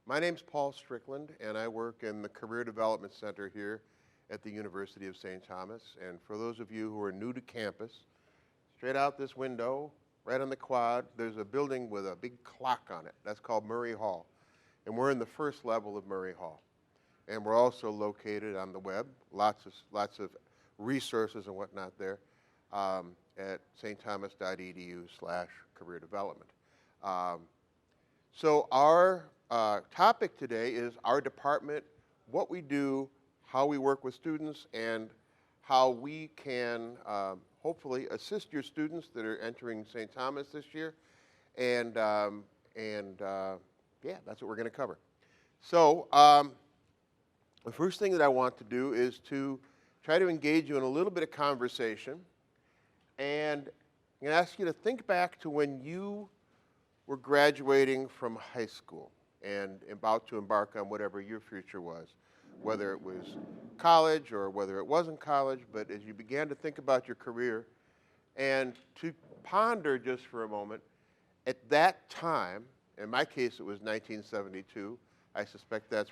My name's Paul Strickland, and I work in the Career Development Center here at the University of St. Thomas. And for those of you who are new to campus, straight out this window, right on the quad, there's a building with a big clock on it. That's called Murray Hall. And we're in the first level of Murray Hall. And we're also located on the web, lots of resources and whatnot there at stthomas.edu/career development. So our topic today is our department, what we do, how we work with students, and how we can hopefully assist your students that are entering St. Thomas this year. And yeah, that's what we're going to cover. So the first thing that I want to do is to try to engage you in a little bit of conversation. And I'm going to ask you to think back to when you were graduating from high school and about to embark on whatever your future was, whether it was college or whether it wasn't college, but as you began to think about your career and to ponder just for a moment, at that time, in my case it was 1972, I suspect that's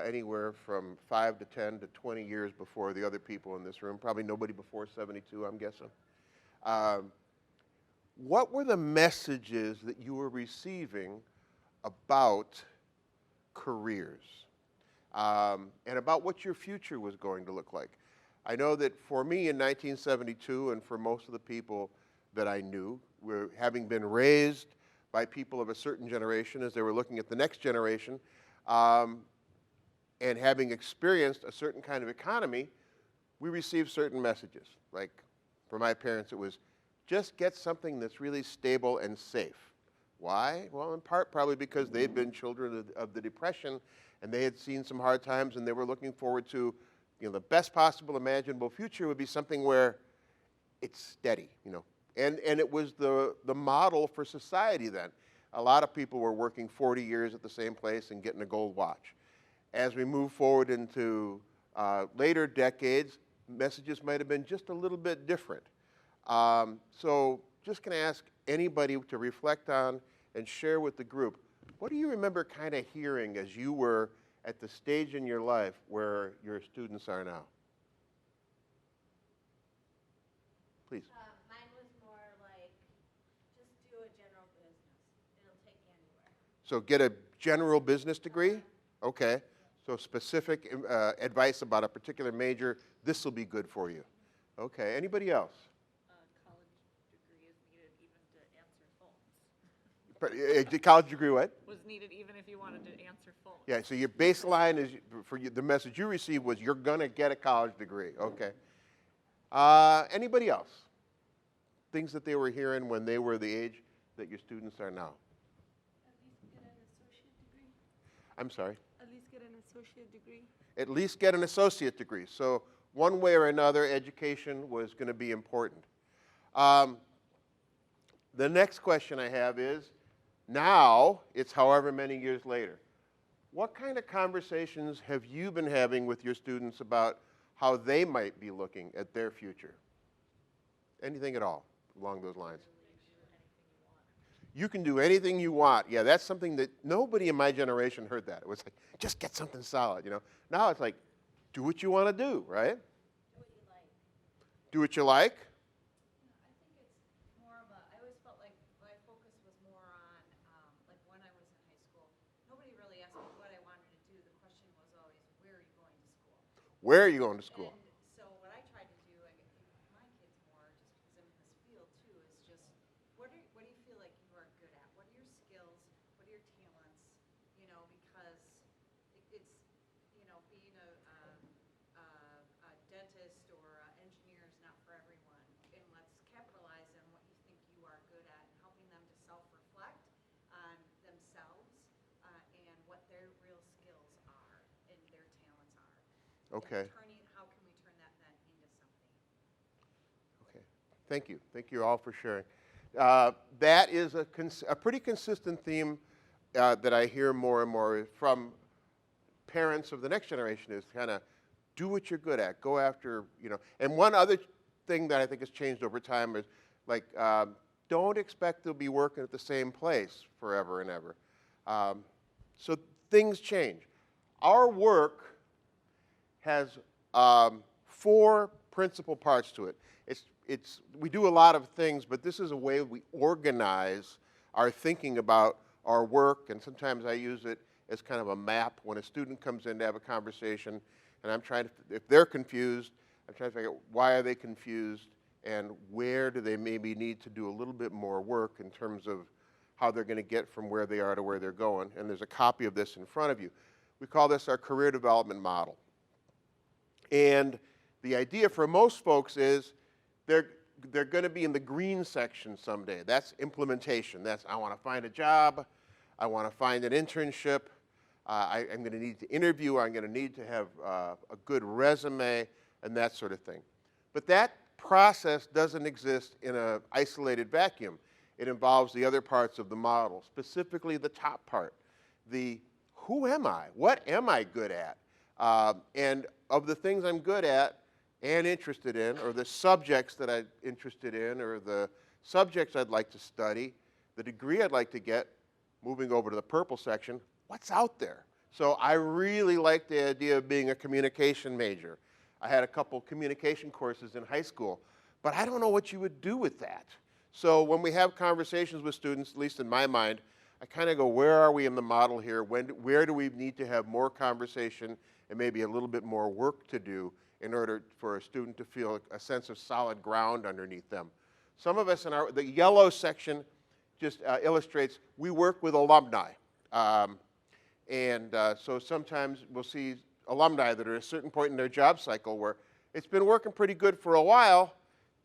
anywhere from 5 to 10 to 20 years before the other people in this room, probably nobody before 72, I'm guessing. What were the messages that you were receiving about careers and about what your future was going to look like? I know that for me in 1972 and for most of the people that I knew, were having been raised by people of a certain generation as they were looking at the next generation, and having experienced a certain kind of economy, we received certain messages. Like for my parents, it was, just get something that's really stable and safe. Why? Well, in part probably because they'd been children of the Depression and they had seen some hard times and they were looking forward to, the best possible imaginable future would be something where it's steady, And it was the model for society then. A lot of people were working 40 years at the same place and getting a gold watch. As we move forward into later decades, messages might have been just a little bit different. So just going to ask anybody to reflect on and share with the group, what do you remember kind of hearing as you were at the stage in your life where your students are now? Please. Mine was more like, just do a general business. It'll take you anywhere. So get a general business degree? Okay. So specific advice about a particular major, this will be good for you. Okay. Anybody else? College degree is needed even to answer phones. College degree what? Was needed even if you wanted to answer phones. Yeah, so your baseline is, for you, the message you received was you're going to get a college degree. Okay. Anybody else? Things that they were hearing when they were the age that your students are now? At least get an associate degree. I'm sorry? At least get an associate degree. At least get an associate degree. So one way or another, education was going to be important. The next question I have is, now it's however many years later. What kind of conversations have you been having with your students about how they might be looking at their future? Anything at all along those lines? You can do anything you want. Yeah, that's something that nobody in my generation heard that. It was like, just get something solid, Now it's like, do what you want to do, right? Do what you like. Do what you like. I think it's more of a, I always felt like my focus was more on, like when I was in high school, nobody really asked me what I wanted to do. The question was always, where are you going to school? Where are you going to school? And so what I tried to do, I get my kids more, just because I'm in this field too, is just, what do you feel like you are good at? What are your skills? What are your talents? Because it's, being a dentist or an engineer is not for everyone. And let's capitalize on what you think you are good at and helping them to self-reflect on themselves and what their real skills are and their talents are. Okay. How can we turn that then into something? Okay. Thank you. Thank you all for sharing. That is a pretty consistent theme that I hear more and more from parents of the next generation is kind of do what you're good at. Go after, And one other thing that I think has changed over time is like, don't expect to be working at the same place forever and ever. So things change. Our work has 4 principal parts to it. We do a lot of things, but this is a way we organize our thinking about our work, and sometimes I use it as kind of a map when a student comes in to have a conversation, and I'm trying to, if they're confused, I'm trying to figure out why are they confused and where do they maybe need to do a little bit more work in terms of how they're going to get from where they are to where they're going. And there's a copy of this in front of you. We call this our career development model. And the idea for most folks is they're going to be in the green section someday. That's implementation. That's I want to find a job. I want to find an internship. I'm going to need to interview. I'm going to need to have a good resume and that sort of thing. But that process doesn't exist in an isolated vacuum. It involves the other parts of the model, specifically the top part, the who am I? What am I good at? And of the things I'm good at and interested in, or the subjects that I'm interested in, or the subjects I'd like to study, the degree I'd like to get, moving over to the purple section, what's out there? So I really like the idea of being a communication major. I had a couple communication courses in high school, but I don't know what you would do with that. So when we have conversations with students, at least in my mind, I kind of go, where are we in the model here? Where do we need to have more conversation and maybe a little bit more work to do in order for a student to feel a sense of solid ground underneath them? Some of us in the yellow section just illustrates we work with alumni. So sometimes we'll see alumni that are at a certain point in their job cycle where it's been working pretty good for a while,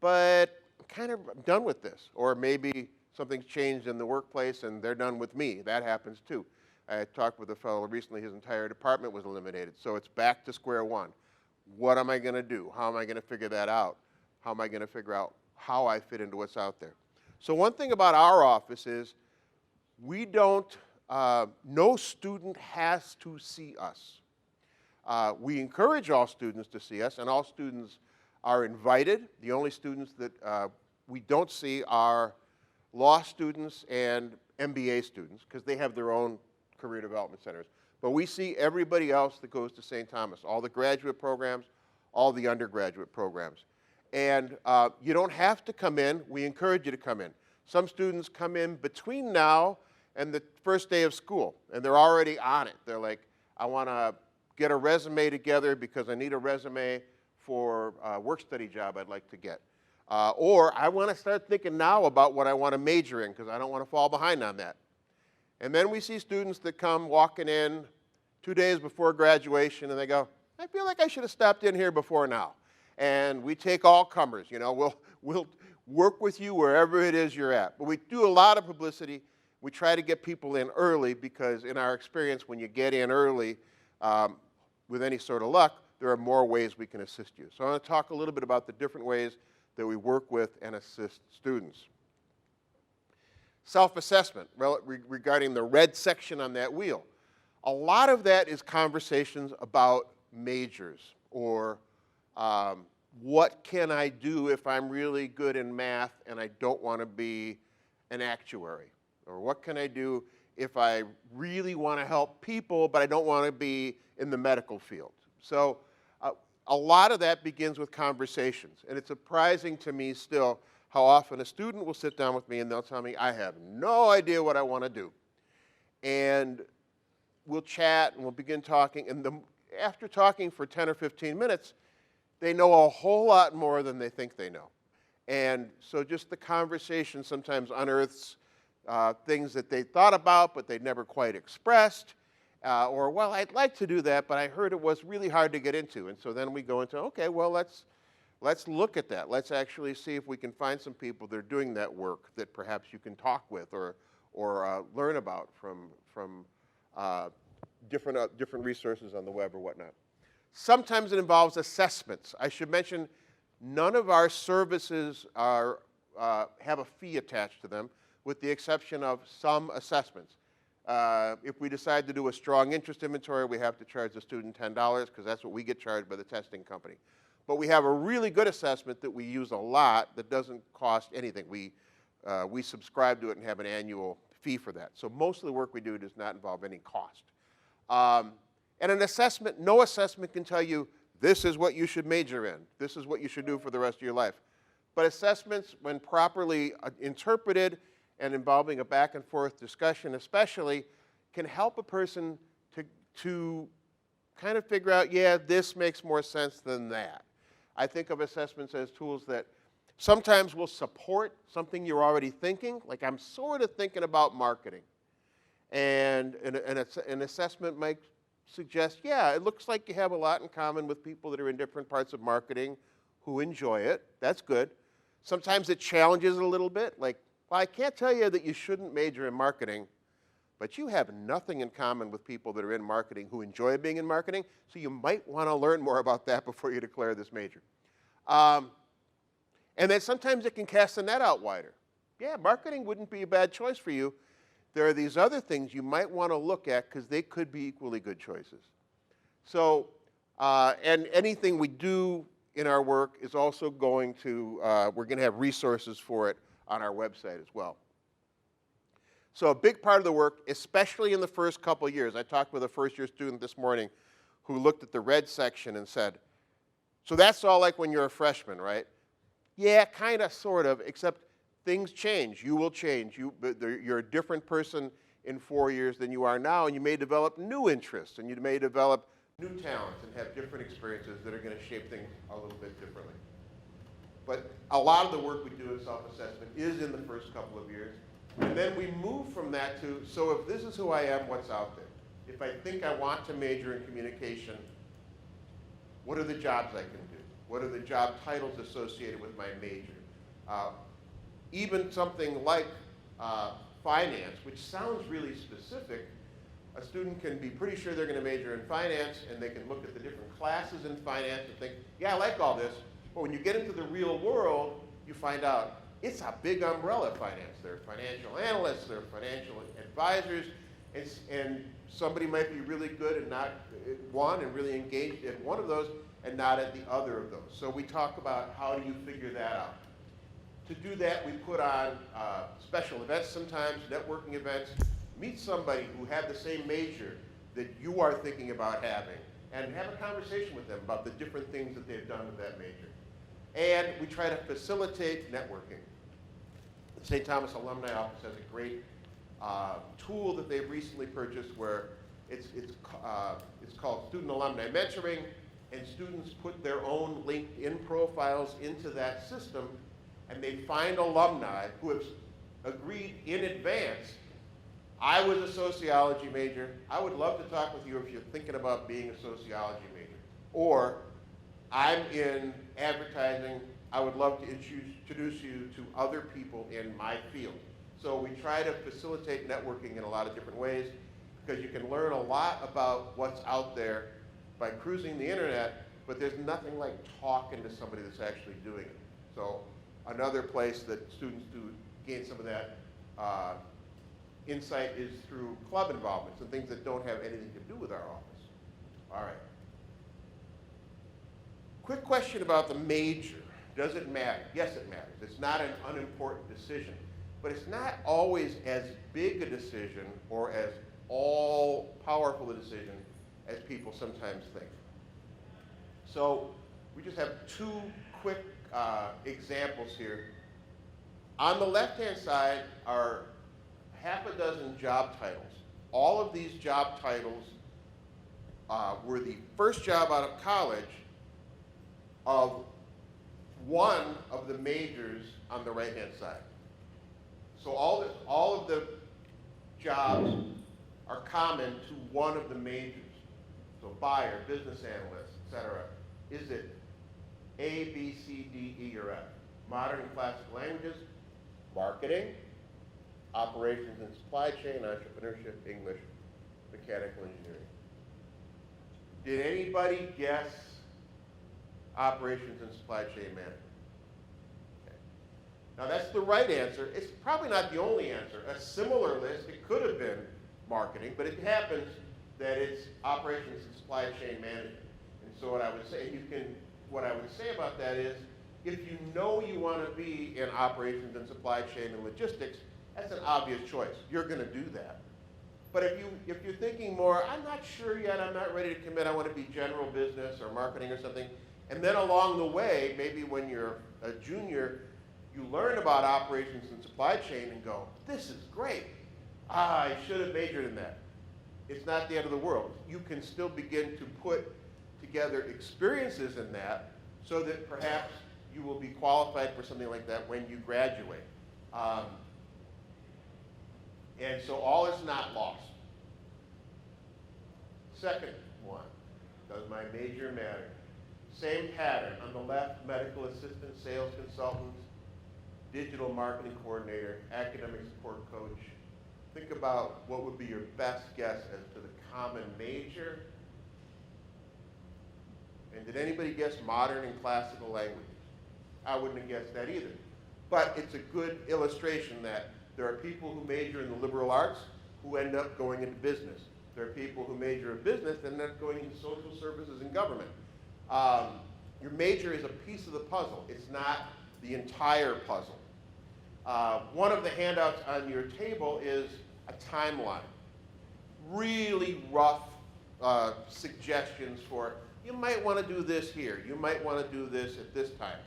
but I'm kind of done with this. Or maybe something's changed in the workplace and they're done with me. That happens too. I talked with a fellow recently, his entire department was eliminated. So it's back to square one. What am I going to do? How am I going to figure that out? How am I going to figure out how I fit into what's out there? So one thing about our office is we don't, no student has to see us. We encourage all students to see us, and all students are invited. The only students that we don't see are law students and MBA students, because they have their own career development centers. But we see everybody else that goes to St. Thomas, all the graduate programs, all the undergraduate programs. And you don't have to come in. We encourage you to come in. Some students come in between now and the first day of school, and they're already on it. They're like, I want to get a resume together because I need a resume for a work study job I'd like to get. Or I want to start thinking now about what I want to major in because I don't want to fall behind on that. And then we see students that come walking in 2 days before graduation and they go, I feel like I should have stopped in here before now. And we take all comers, you know, we'll work with you wherever it is you're at. But we do a lot of publicity. We try to get people in early because in our experience, when you get in early, with any sort of luck, there are more ways we can assist you. So I want to talk a little bit about the different ways that we work with and assist students. Self-assessment, regarding the red section on that wheel. A lot of that is conversations about majors or what can I do if I'm really good in math and I don't want to be an actuary? Or what can I do if I really want to help people but I don't want to be in the medical field? So a lot of that begins with conversations. And it's surprising to me still how often a student will sit down with me and they'll tell me, I have no idea what I want to do. And we'll chat and we'll begin talking. And after talking for 10 or 15 minutes, they know a whole lot more than they think they know. And so just the conversation sometimes unearths things that they thought about but they'd never quite expressed. Or, well, I'd like to do that, but I heard it was really hard to get into. And so then we go into, okay, well, let's look at that. Let's actually see if we can find some people that are doing that work that perhaps you can talk with or learn about from different resources on the web or whatnot. Sometimes it involves assessments. I should mention none of our services have a fee attached to them, with the exception of some assessments. If we decide to do a strong interest inventory, we have to charge the student $10 because that's what we get charged by the testing company. But we have a really good assessment that we use a lot that doesn't cost anything. We subscribe to it and have an annual fee for that. So most of the work we do does not involve any cost. And an assessment, no assessment can tell you this is what you should major in, this is what you should do for the rest of your life. But assessments, when properly interpreted and involving a back and forth discussion especially, can help a person to kind of figure out, yeah, this makes more sense than that. I think of assessments as tools that sometimes will support something you're already thinking, like I'm sort of thinking about marketing. And an assessment might suggest, yeah, it looks like you have a lot in common with people that are in different parts of marketing who enjoy it. That's good. Sometimes it challenges it a little bit, like, well, I can't tell you that you shouldn't major in marketing, but you have nothing in common with people that are in marketing who enjoy being in marketing, so you might want to learn more about that before you declare this major. And then sometimes it can cast the net out wider. Yeah, marketing wouldn't be a bad choice for you. There are these other things you might want to look at because they could be equally good choices. So, and anything we do in our work is also going to, we're going to have resources for it on our website as well. So a big part of the work, especially in the first couple of years, I talked with a first-year student this morning who looked at the red section and said, so that's all like when you're a freshman, right? Yeah, kind of, sort of, except things change. You will change. You're a different person in 4 years than you are now, and you may develop new interests, and you may develop new talents and have different experiences that are going to shape things a little bit differently. But a lot of the work we do in self-assessment is in the first couple of years. And then we move from that to, so if this is who I am, what's out there? If I think I want to major in communication, what are the jobs I can do? What are the job titles associated with my major? Even something like finance, which sounds really specific, a student can be pretty sure they're going to major in finance, and they can look at the different classes in finance and think, yeah, I like all this. But when you get into the real world, you find out it's a big umbrella of finance. There are financial analysts, there are financial advisors, and somebody might be really good at not at one and really engaged at one of those and not at the other of those. So we talk about how do you figure that out. To do that, we put on special events sometimes, networking events, meet somebody who had the same major that you are thinking about having, and have a conversation with them about the different things that they've done with that major. And we try to facilitate networking. The St. Thomas Alumni Office has a great tool that they've recently purchased where it's called Student Alumni Mentoring, and students put their own LinkedIn profiles into that system, and they find alumni who have agreed in advance, I was a sociology major, I would love to talk with you if you're thinking about being a sociology major. Or, I'm in advertising, I would love to introduce you to other people in my field. So we try to facilitate networking in a lot of different ways because you can learn a lot about what's out there by cruising the internet, but there's nothing like talking to somebody that's actually doing it. So another place that students do gain some of that insight is through club involvements and things that don't have anything to do with our office. All right. Quick question about the major. Does it matter? Yes, it matters. It's not an unimportant decision, but it's not always as big a decision or as all-powerful a decision as people sometimes think. So we just have two quick examples here. On the left-hand side are half a dozen job titles. All of these job titles were the first job out of college of one of the majors on the right-hand side. So all of the jobs are common to one of the majors. So buyer, business analyst, et cetera. Is it A, B, C, D, E, or F? Modern and classical languages, marketing, operations and supply chain, entrepreneurship, English, mechanical engineering. Did anybody guess operations and supply chain management? Okay. Now that's the right answer. It's probably not the only answer. A similar list, it could have been marketing, but it happens that it's operations and supply chain management. And so what I would say about that is, if you know you want to be in operations and supply chain and logistics, that's an obvious choice. You're going to do that. But if you're thinking more, I'm not sure yet, I'm not ready to commit, I want to be general business or marketing or something, and then along the way, maybe when you're a junior, you learn about operations and supply chain and go, this is great. I should have majored in that. It's not the end of the world. You can still begin to put together experiences in that so that perhaps you will be qualified for something like that when you graduate. And so all is not lost. Second one, does my major matter? Same pattern. On the left, medical assistant, sales consultant, digital marketing coordinator, academic support coach. Think about what would be your best guess as to the common major. And did anybody guess modern and classical languages? I wouldn't have guessed that either. But it's a good illustration that there are people who major in the liberal arts who end up going into business. There are people who major in business and end up going into social services and government. Your major is a piece of the puzzle. It's not the entire puzzle. One of the handouts on your table is a timeline. Really rough suggestions for, you might want to do this here. You might want to do this at this time.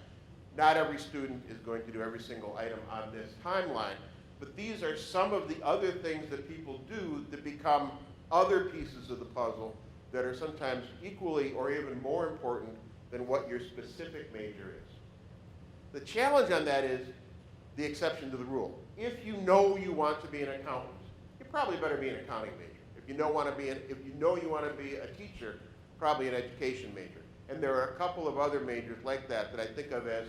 Not every student is going to do every single item on this timeline, but these are some of the other things that people do that become other pieces of the puzzle that are sometimes equally or even more important than what your specific major is. The challenge on that is the exception to the rule. If you know you want to be an accountant, you probably better be an accounting major. If you know you want to be a teacher, probably an education major. And there are a couple of other majors like that that I think of as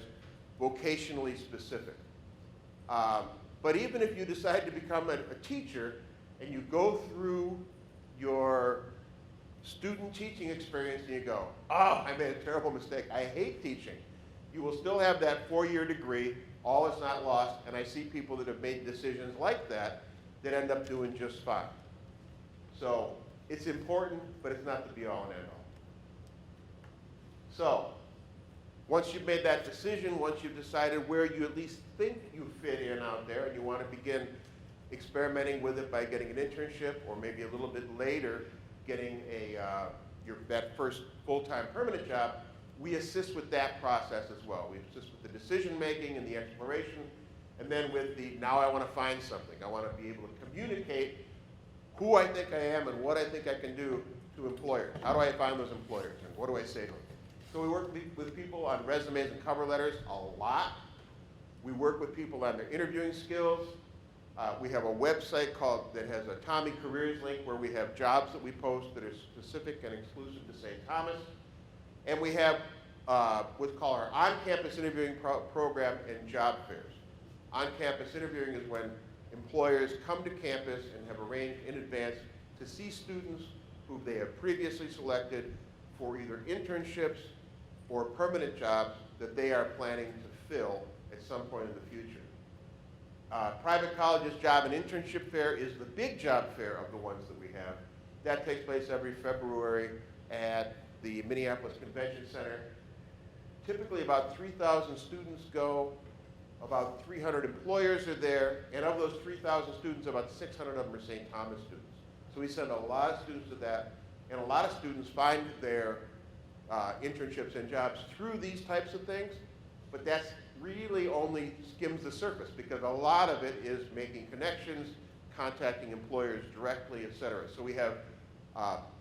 vocationally specific. But even if you decide to become a teacher and you go through your student teaching experience and you go, oh, I made a terrible mistake, I hate teaching, you will still have that 4-year degree, all is not lost, and I see people that have made decisions like that that end up doing just fine. So it's important, but it's not the be-all and end-all. So once you've made that decision, once you've decided where you at least think you fit in out there and you want to begin experimenting with it by getting an internship or maybe a little bit later getting that first full-time permanent job, we assist with that process as well. We assist with the decision-making and the exploration, and then with the, now I want to find something. I want to be able to communicate who I think I am and what I think I can do to employers. How do I find those employers, and what do I say to them? So we work with people on resumes and cover letters a lot. We work with people on their interviewing skills. We have a website that has a Tommy Careers link where we have jobs that we post that are specific and exclusive to St. Thomas. And we have what's called our on-campus interviewing program and job fairs. On-campus interviewing is when employers come to campus and have arranged in advance to see students who they have previously selected for either internships or permanent jobs that they are planning to fill at some point in the future. Private colleges job and internship fair is the big job fair of the ones that we have. That takes place every February at the Minneapolis Convention Center. Typically about 3,000 students go, about 300 employers are there, and of those 3,000 students, about 600 of them are St. Thomas students. So we send a lot of students to that, and a lot of students find their internships and jobs through these types of things, but that's really only skims the surface because a lot of it is making connections, contacting employers directly, et cetera. So we have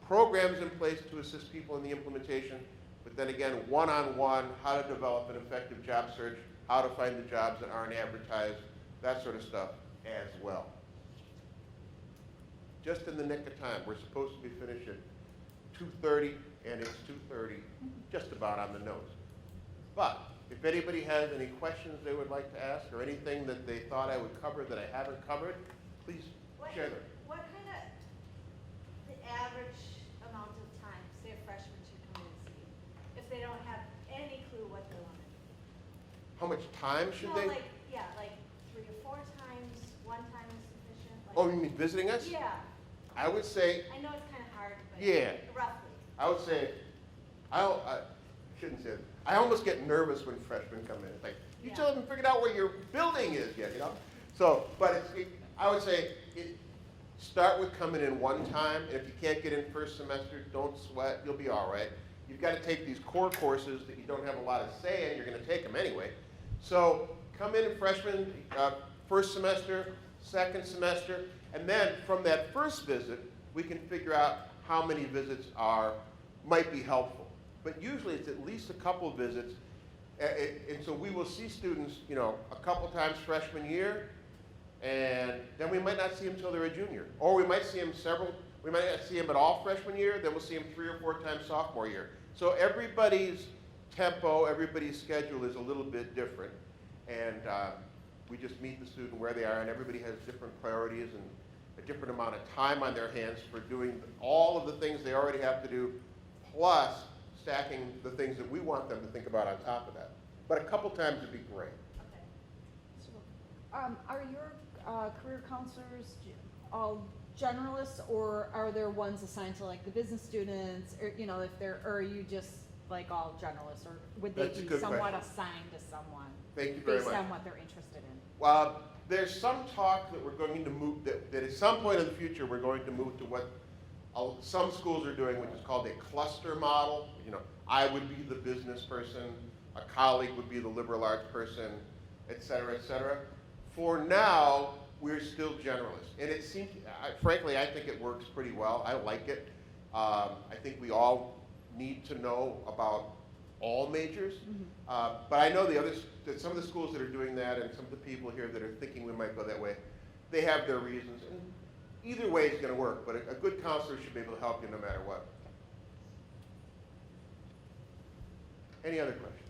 programs in place to assist people in the implementation, but then again, one-on-one, how to develop an effective job search, how to find the jobs that aren't advertised, that sort of stuff as well. Just in the nick of time. We're supposed to be finished at 2:30, and it's 2:30, just about on the nose. But if anybody has any questions they would like to ask or anything that they thought I would cover that I haven't covered, please share them. What kind of, the average amount of time, say a freshman should come in and see, if they don't have any clue what they want to do? How much time should they? Like 3 or 4 times, 1 time is sufficient? Like, Oh, you mean visiting us? yeah, I would say, I know it's kind of hard, but Yeah. roughly. I would say, I shouldn't say it. I almost get nervous when freshmen come in. It's like, you still haven't figured out where your building is yet, you know? So, but I would say, start with coming in one time, and if you can't get in first semester, don't sweat, you'll be all right. You've got to take these core courses that you don't have a lot of say in, you're going to take them anyway. So come in freshman, first semester, second semester, and then from that first visit, we can figure out how many visits might be helpful. But usually it's at least a couple of visits, and so we will see students, a couple times freshman year, and then we might not see them until they're a junior. Or we might see them we might not see them at all freshman year, then we'll see them 3 or 4 times sophomore year. So everybody's tempo, everybody's schedule is a little bit different, and we just meet the student where they are, and everybody has different priorities and a different amount of time on their hands for doing all of the things they already have to do, plus stacking the things that we want them to think about on top of that. But a couple times would be great. Are your career counselors all generalists, or are there ones assigned to like the business students, or or are you just like all generalists, or would they That's a be good somewhat question. assigned to someone Thank you very based much. on what they're interested in? Well, there's some talk that we're going to move, that at some point in the future we're going to move to what some schools are doing, which is called a cluster model. I would be the business person, a colleague would be the liberal arts person, et cetera, et cetera. For now, we're still generalists. And it seems, frankly, I think it works pretty well. I like it. I think we all need to know about all majors. But I know that some of the schools that are doing that, and some of the people here that are thinking we might go that way, they have their reasons. And either way is going to work, but a good counselor should be able to help you no matter what. Any other questions?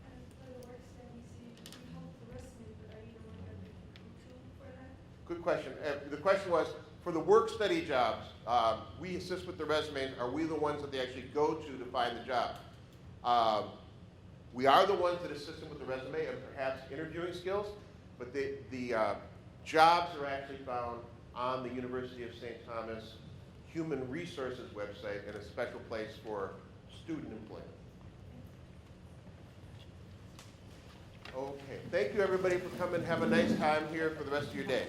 And for the work study, so you help the resume, but are you the one that recruit for that? Good question. The question was, for the work study jobs, we assist with the resumes. Are we the ones that they actually go to find the job? We are the ones that assist them with the resume and perhaps interviewing skills, but the jobs are actually found on the University of St. Thomas Human Resources website in a special place for student employment. Okay, thank you everybody for coming. Have a nice time here for the rest of your day.